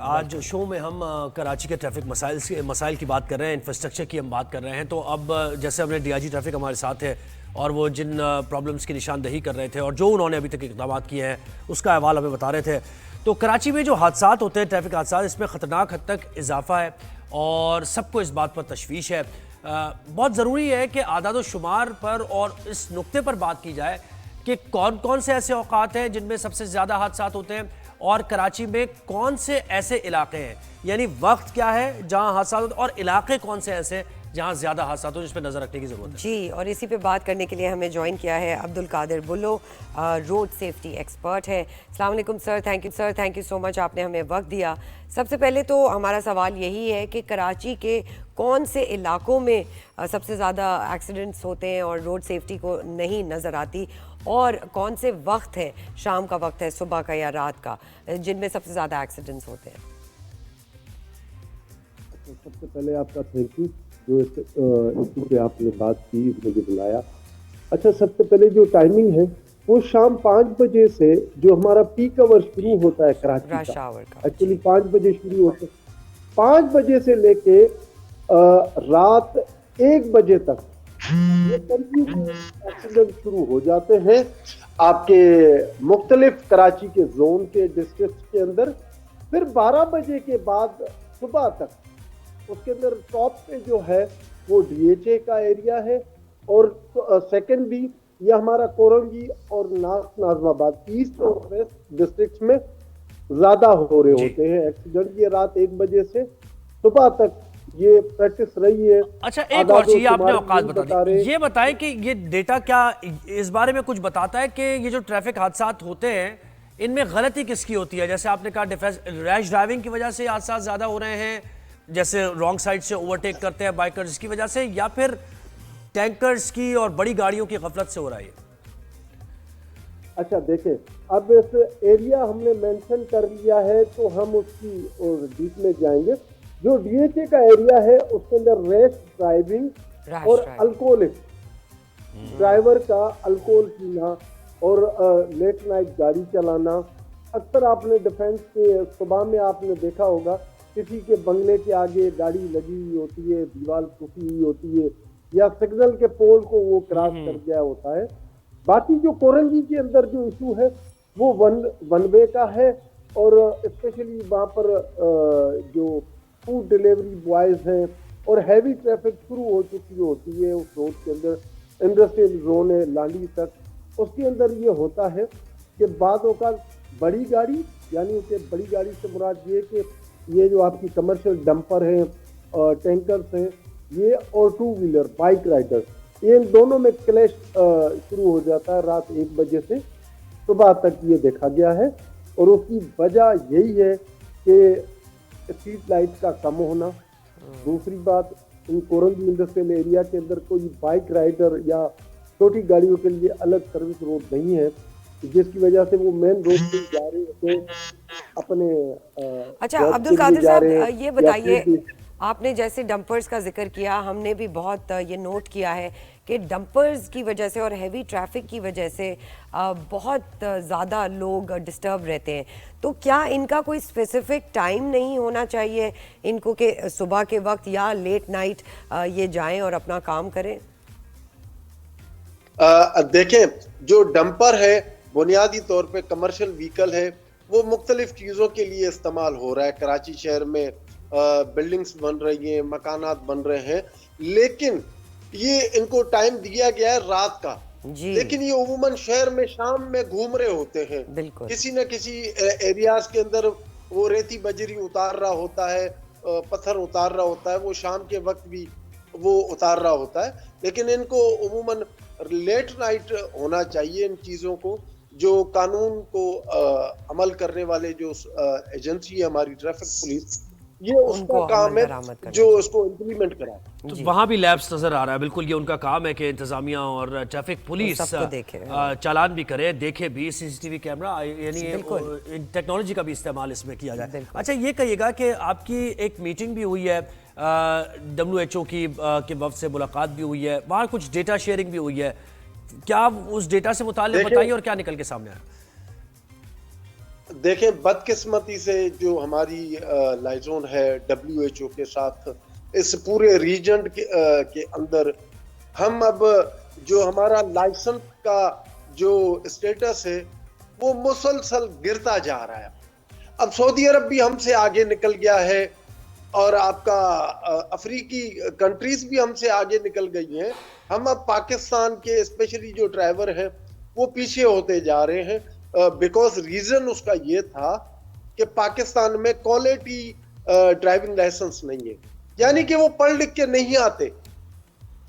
آج شو میں ہم کراچی کے ٹریفک مسائل کی بات کر رہے ہیں، انفراسٹرکچر کی ہم بات کر رہے ہیں. تو اب جیسے ہم نے ڈی آئی جی ٹریفک ہمارے ساتھ ہے اور وہ جن پرابلمس کی نشاندہی کر رہے تھے اور جو انہوں نے ابھی تک اقدامات کیے ہیں اس کا احوال ہمیں بتا رہے تھے. تو کراچی میں جو حادثات ہوتے ہیں، ٹریفک حادثات، اس میں خطرناک حد تک اضافہ ہے اور سب کو اس بات پر تشویش ہے. بہت ضروری ہے کہ اعداد و شمار پر اور اس نقطے پر بات کی جائے کہ کون کون سے ایسے اوقات ہیں جن میں سب سے زیادہ حادثات ہوتے ہیں اور کراچی میں کون سے ایسے علاقے ہیں، یعنی وقت کیا ہے جہاں حادثات ہوتے ہیں اور علاقے کون سے ایسے جہاں زیادہ حادثات ہو، جس پہ نظر رکھنے کی ضرورت ہے. جی، اور اسی پہ بات کرنے کے لیے ہمیں جوائن کیا ہے عبدالقادر بلو، روڈ سیفٹی ایکسپرٹ ہے. السلام علیکم سر. تھینک یو سو مچ، آپ نے ہمیں وقت دیا. سب سے پہلے تو ہمارا سوال یہی ہے کہ کراچی کے کون سے علاقوں میں سب سے زیادہ ایکسیڈنٹس ہوتے ہیں اور روڈ سیفٹی کو نہیں نظر آتی، اور کون سے وقت ہے، شام کا وقت ہے، صبح کا یا رات کا، جن میں سب سے زیادہ ایکسیڈنٹس ہوتے ہیں؟ سب سے پہلے آپ کا تھینک یو جو اس پہ آپ نے بات کی، مجھے بلایا. اچھا، سب سے پہلے جو ٹائمنگ ہے وہ شام 5 بجے سے جو ہمارا پیک آور شروع ہوتا ہے کراچی کا، ایکچولی 5 بجے شروع ہوتا ہے، 5 بجے سے لے کے رات 1 بجے تک یہ ایکسیڈنٹ شروع ہو جاتے ہیں آپ کے مختلف کراچی کے زون کے ڈسٹرکٹ کے اندر. پھر 12 بجے کے بعد صبح تک اس کے اندر ٹاپ پہ جو ہے وہ ڈی ایچ اے کا ایریا ہے، اور سیکنڈ بھی یہ ہمارا کورنگی اور ناظم آباد ایسٹ اور ویسٹ ڈسٹرکٹس میں زیادہ ہو رہے ہوتے ہیں ایکسیڈنٹ. یہ رات 1 بجے سے صبح تک یہ پریکٹس رہی ہے. اچھا، ایک اور چیز آپ نے اوقات بتا دی، یہ بتائیں کہ یہ ڈیٹا کیا اس بارے میں کچھ بتاتا ہے کہ یہ جو ٹریفک حادثات ہوتے ہیں ان میں غلطی کس کی ہوتی ہے؟ جیسے آپ نے کہا ریش ڈرائیونگ کی وجہ سے حادثات زیادہ ہو رہے ہیں، جیسے رانگ سائڈ سے اوورٹیک کرتے ہیں بائکرز کی وجہ سے، یا پھر ٹینکرز کی اور بڑی گاڑیوں کی غفلت سے ہو رہا ہے؟ اچھا دیکھیں، اب اس ایریا ہم نے مینشن کر لیا ہے تو ہم اس کی ڈیپ میں جائیں گے. جو ڈی ایچ اے کا ایریا ہے اس کے اندر ریش ڈرائیونگ اور الکوہولک ڈرائیور کا الکوہول پینا اور لیٹ نائٹ گاڑی چلانا. اکثر آپ نے ڈیفینس کے صبح میں آپ نے دیکھا ہوگا کسی کے بنگلے کے آگے گاڑی لگی ہوئی ہوتی ہے، دیوار ٹوٹی ہوئی ہوتی ہے، یا سگنل کے پول کو وہ کراس کر گیا ہوتا ہے. باقی جو کورنگی کے اندر جو ایشو ہے وہ ون وے کا ہے، اور اسپیشلی وہاں پر جو فوڈ ڈیلیوری بوائز ہیں اور ہیوی ٹریفک شروع ہو چکی ہوتی ہے اس روڈ کے اندر، انڈسٹریل زون ہے لانڈی تک، اس کے اندر یہ ہوتا ہے کہ بعض اوقات بڑی گاڑی، یعنی کہ بڑی گاڑی سے مراد یہ کہ یہ جو آپ کی کمرشل ڈمپر ہیں، ٹینکرز ہیں، یہ اور 2 ویلر بائک رائڈر، ان دونوں میں کلیش شروع ہو جاتا ہے رات 1 بجے سے صبح تک. یہ دیکھا گیا ہے اور اس کی وجہ یہی ہے کہ اسٹریٹ لائٹ کا کم ہونا. دوسری بات، ان کورنگی انڈسٹریل ایریا کے اندر کوئی بائک رائڈر یا چھوٹی گاڑیوں کے لیے الگ سروس روڈ نہیں ہے، جس کی وجہ سے وہ مین روڈ پہ جا رہے ہوتے ہیں اپنے. اچھا عبدالقادر صاحب، یہ بتائیے، آپ نے جیسے ڈمپرز کا ذکر کیا، ہم نے بھی بہت یہ نوٹ کیا ہے کہ ڈمپرز کی وجہ سے اور ہیوی ٹریفک کی وجہ سے بہت زیادہ لوگ ڈسٹرب رہتے ہیں. تو کیا ان کا کوئی اسپیسیفک ٹائم نہیں ہونا چاہیے ان کو کہ صبح کے وقت یا لیٹ نائٹ یہ جائیں اور اپنا کام کریں؟ دیکھیں، جو ڈمپر ہے بنیادی طور پہ کمرشل وہیکل ہے، وہ مختلف چیزوں کے لیے استعمال ہو رہا ہے. کراچی شہر میں بلڈنگز بن رہی ہیں، مکانات بن رہے ہیں، لیکن یہ ان کو ٹائم دیا گیا ہے رات کا. لیکن یہ عموماً شہر میں شام میں گھوم رہے ہوتے ہیں، کسی نہ کسی ایریاز کے اندر وہ ریتی بجری اتار رہا ہوتا ہے، پتھر اتار رہا ہوتا ہے، وہ شام کے وقت بھی وہ اتار رہا ہوتا ہے. لیکن ان کو عموماً لیٹ نائٹ ہونا چاہیے. ان چیزوں کو جو قانون کو عمل کرنے والے جو ایجنسی ہے ہماری ٹریفک پولیس، یہ اس کا کام ہے جو اس کو امپلیمنٹ کرائے. تو وہاں بھی لیبس نظر آ رہا ہے. بالکل، یہ ان کا کام ہے کہ انتظامیہ اور ٹریفک پولیس چالان بھی کرے، دیکھے بھی، سی سی ٹی وی کیمرہ، یعنی ٹیکنالوجی کا بھی استعمال اس میں کیا جائے. اچھا، یہ کہیے گا کہ آپ کی ایک میٹنگ بھی ہوئی ہے، WHO کی وفد سے ملاقات بھی ہوئی ہے، وہاں کچھ ڈیٹا شیئرنگ بھی ہوئی ہے. کیا اس ڈیٹا سے متعلق بتائیے اور کیا نکل کے سامنے آیا؟ دیکھیں بدقسمتی سے جو ہماری لائزون ہے WHO کے ساتھ اس پورے ریجن کے اندر ہم اب جو ہمارا لائسنس کا جو اسٹیٹس ہے وہ مسلسل گرتا جا رہا ہے. اب سعودی عرب بھی ہم سے آگے نکل گیا ہے اور آپ کا افریقی کنٹریز بھی ہم سے آگے نکل گئی ہیں. ہم اب پاکستان کے اسپیشلی جو ڈرائیور ہیں وہ پیچھے ہوتے جا رہے ہیں بیکاز ریزن اس کا یہ تھا کہ پاکستان میں کوالٹی ڈرائیونگ لائسنس نہیں ہے, یعنی کہ وہ پڑھ لکھ کے نہیں آتے,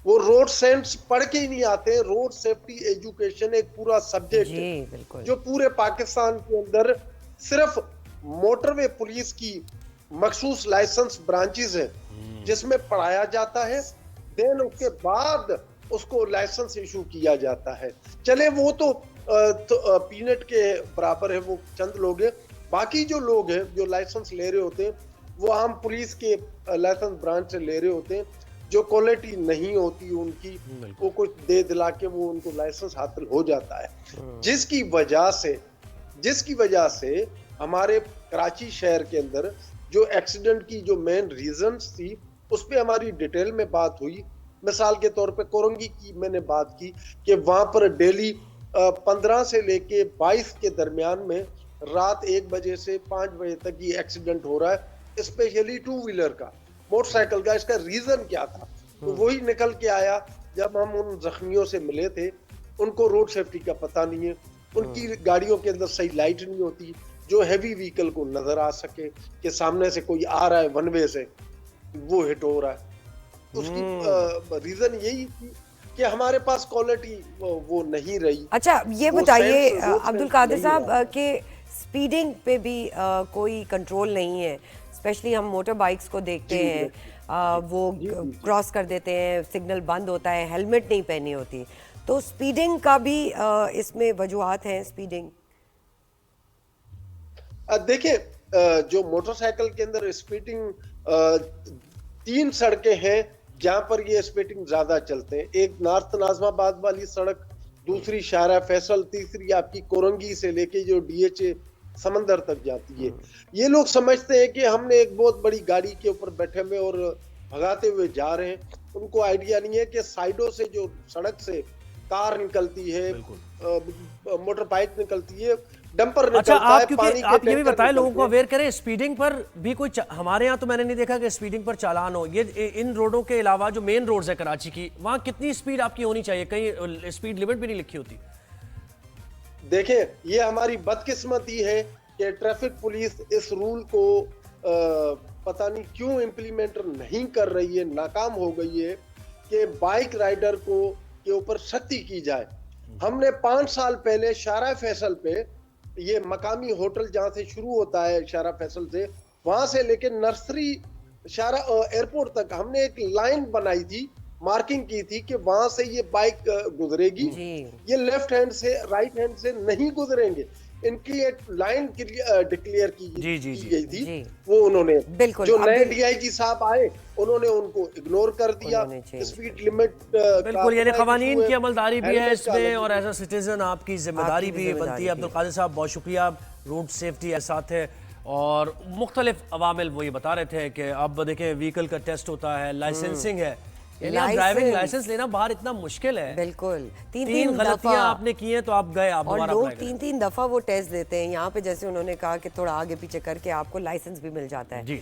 وہ روڈ سینس پڑھ کے ہی نہیں آتے. روڈ سیفٹی ایجوکیشن ایک پورا سبجیکٹ ہے جو پورے پاکستان کے اندر صرف موٹر وے پولیس کی مخصوص لائسنس برانچز ہیں جس میں پڑھایا جاتا ہے, دین اس کے بعد اس کو لائسنس ایشو کیا جاتا ہے. چلے وہ تو پینٹ کے برابر ہے, وہ چند لوگ ہیں. باقی جو لوگ ہیں جو لائسنس لے رہے ہوتے ہیں وہ عام پولیس کے لائسنس برانچ سے لے رہے ہوتے ہیں, جو کوالٹی نہیں ہوتی ان کی, وہ کچھ دے دلا کے وہ ان کو لائسنس حاصل ہو جاتا ہے. جس کی وجہ سے ہمارے کراچی شہر کے اندر جو ایکسیڈنٹ کی جو مین ریزنز تھی اس پہ ہماری ڈیٹیل میں بات ہوئی. مثال کے طور پہ کورنگی کی میں نے بات کی کہ وہاں پر ڈیلی 15 سے لے کے 22 کے درمیان میں رات 1 بجے سے 5 بجے تک یہ ایکسیڈنٹ ہو رہا ہے, اسپیشلی 2 ویلر کا, موٹر سائیکل کا. اس کا ریزن کیا تھا؟ تو وہی نکل کے آیا جب ہم ان زخمیوں سے ملے تھے, ان کو روڈ سیفٹی کا پتہ نہیں ہے, ان کی گاڑیوں کے اندر صحیح لائٹ نہیں ہوتی جو ہیوی وہیکل کو نظر آ سکے کہ سامنے سے کوئی آ رہا ہے ون وے سے وہ ہٹ ہو رہا ہے. اس کی ریزن یہی تھی کہ ہمارے پاس کوالٹی وہ نہیں رہی. اچھا یہ بتائیے عبدالقادر صاحب کہ سپیڈنگ پہ بھی کوئی کنٹرول نہیں ہے, اسپیشلی ہم موٹر بائکس کو دیکھتے ہیں, وہ کراس کر دیتے ہیں, سگنل بند ہوتا ہے, ہیلمٹ نہیں پہنی ہوتی, تو سپیڈنگ کا بھی اس میں وجوہات ہیں. سپیڈنگ دیکھیں جو موٹر سائیکل کے اندر اسپیڈنگ 3 سڑکیں ہیں جہاں پر یہ اسپیڈنگ زیادہ چلتے ہیں. ایک نارتھ ناظم آباد والی سڑک, دوسری شارع فیصل, تیسری آپ کی کورنگی سے لے کے جو DHA سمندر تک جاتی ہے. یہ لوگ سمجھتے ہیں کہ ہم نے ایک بہت بڑی گاڑی کے اوپر بیٹھے ہوئے اور بھگاتے ہوئے جا رہے ہیں. ان کو آئیڈیا نہیں ہے کہ سائیڈوں سے جو سڑک سے کار نکلتی ہے, موٹر بائک نکلتی ہے, ڈمپر نکلتا ہے, پانی کے آپ یہ بھی بتائیں لوگوں کو اویئر کریں اسپیڈنگ پر بھی کوئی ہمارے ہاں تو میں نے نہیں دیکھا کہ اسپیڈنگ پر چالان ہو. یہ ان روڈوں کے علاوہ جو مین روڈز ہے کراچی کی, وہاں کتنی اسپیڈ آپ کی ہونی چاہیے؟ کہیں اسپیڈ لمٹ بھی نہیں لکھی ہوتی. دیکھیں یہ ہماری بدقسمتی ہے کہ ٹریفک پولیس اس رول کو پتہ نہیں کیوں امپلیمنٹ نہیں کر رہی ہے, ناکام ہو گئی ہے کہ بائک رائڈر کو کے اوپر سختی کی جائے. ہم نے 5 سال پہلے شارع فیصل پہ, یہ مقامی ہوٹل جہاں سے شروع ہوتا ہے شارع فیصل سے, وہاں سے لے کے نرسری شارع ایئرپورٹ تک ہم نے ایک لائن بنائی تھی, مارکنگ کی تھی کہ وہاں سے یہ بائک گزرے گی, یہ لیفٹ ہینڈ سے رائٹ ہینڈ سے نہیں گزریں گے. ان کی ایک لائن ڈکلیئر کی گئی تھی, وہ انہوں نے جو نئے DIG صاحب آئے انہوں نے ان کو اگنور کر دیا. اسپیڈ لمٹ بالکل, یعنی قوانین کی عملداری بھی ہے اس میں اور ایز اے سٹیزن آپ کی ذمہ داری بھی بنتی ہے. عبدالقادر صاحب بہت شکریہ. روڈ سیفٹی ساتھ ہے اور مختلف عوامل وہ یہ بتا رہے تھے کہ اب دیکھیں وہیکل کا ٹیسٹ ہوتا ہے, لائسنسنگ ہے, ڈرائیونگ لائسنس لینا باہر اتنا مشکل ہے. بالکل 3 غلطیاں آپ نے کی ہیں تو آپ گئے, آپ اور لوگ 3 دفعہ وہ ٹیسٹ دیتے ہیں. یہاں پہ جیسے انہوں نے کہا کہ تھوڑا آگے پیچھے کر کے آپ کو لائسنس بھی مل جاتا ہے. جی